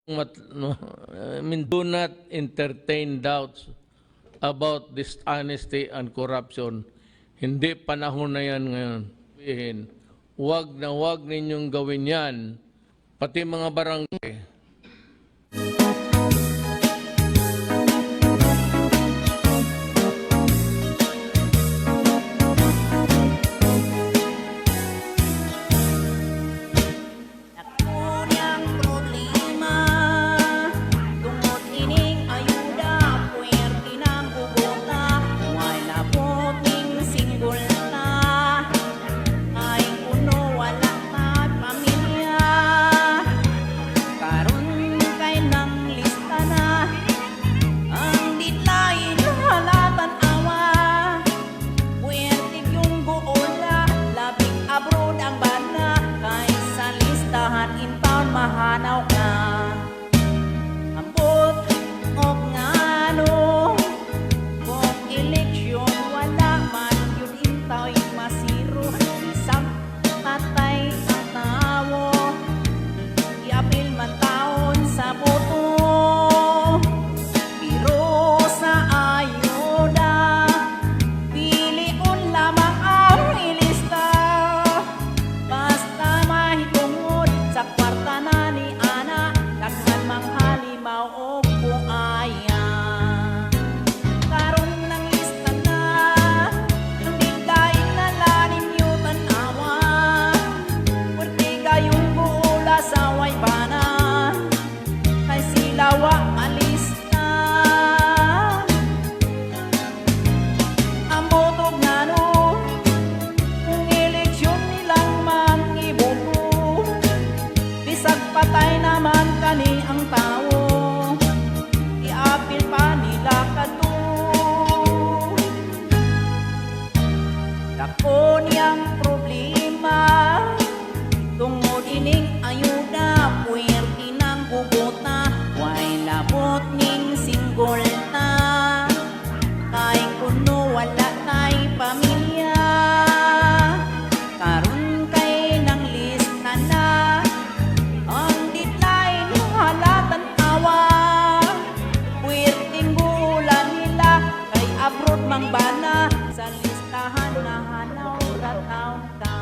I mean, do not entertain doubts about dishonesty and corruption. Hindi panahon na yan ngayon. Huwag na huwag ninyong gawin yan. Pati mga barangay. Mahanaw ka ambot og ngano kung eleksyon wala man yun intaw masiro isang patay ang tawo iapil man taon sa boto pero sa ayuda piliun lamang ang ilista basta mahitungod sa kwarta na ni ana daghan mang halimaw o buaya karon nang lista na hindi daing nalanin niyo tanawa pwerte kayong buula sa waybanan kay silawa alista ang botog nano kung eleksyon nilang mangiboto bisag patay naman kani ang tao iapil pa nila kadto dako niyang problema tungod ining ayuda puwerti ng bugota way labot ning singgolta kay kuno wala tay pamilya karon kay nang lista na ang deadline halatan awa puwerting buulan nila kay abroad mang bana sa listahan na hanaw rataw ka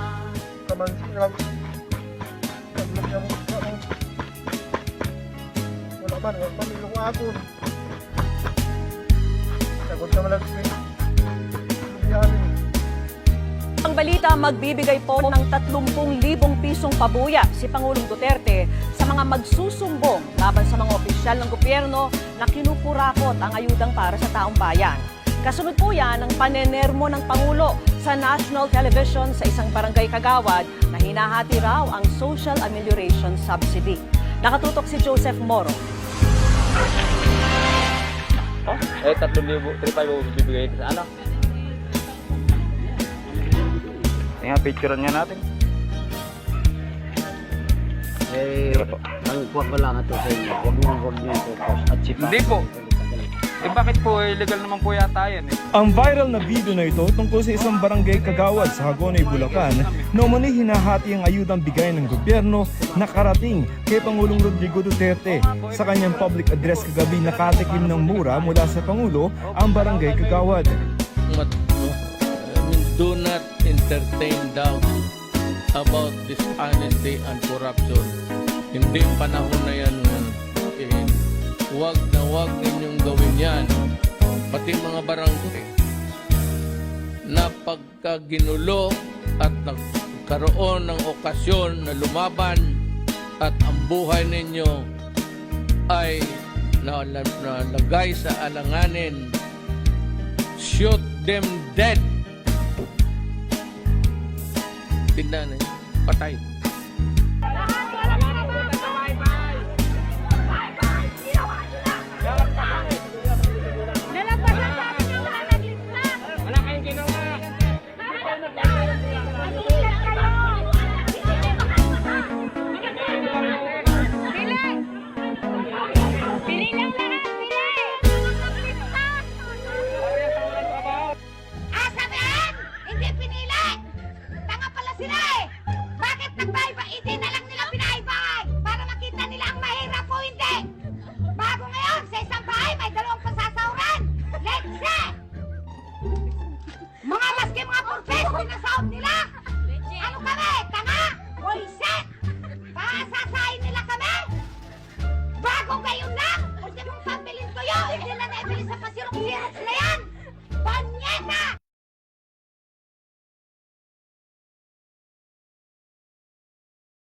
wala man ilong ako sagot ka malagpit Ang balita, magbibigay po ng 30,000 pisong pabuya si Pangulong Duterte sa mga magsusumbong laban sa mga opisyal ng gobyerno na kinukurakot ang ayudang para sa taong bayan. Kasunod po yan ang panenermo ng Pangulo sa national television sa isang barangay kagawad na hinahati raw ang Social Amelioration Subsidy. Nakatutok si Joseph Moro. 3,500 bibigay sa ano? Tingnan, picturean nga natin. Ang kuha ko lang ito sa inyo, huwag niyo focus at sipa. Hindi po. Bakit po? Illegal naman po yata yan eh. Ang viral na video na ito tungkol sa isang barangay kagawad sa Hagonoy, Bulacan na umano'y hinahati ang ayudang bigay ng gobyerno na karating kay Pangulong Rodrigo Duterte. Sa kanyang public address kagabi, nakatikim ng mura mula sa Pangulo ang barangay kagawad. Do not entertain doubts about dishonesty and corruption. Hindi panahon na yan ngayon. Huwag na huwag ninyong gawin yan. Pati mga barangay na pagkaginulo at nagkaroon ng okasyon na lumaban at ang buhay ninyo ay nalagay sa alanganin, shoot them dead. Tingnan eh, patay. Hindi pinili! Tanga pala sila eh! Bakit Mga maski mga purpes, pinasaot nila! Ano kami? Tanga? Bullshit! Pasasayin nila kami? Bago ngayon lang! Kasi kung pabilin ko yun, hindi na naibili sa pasirok-sirok na yan!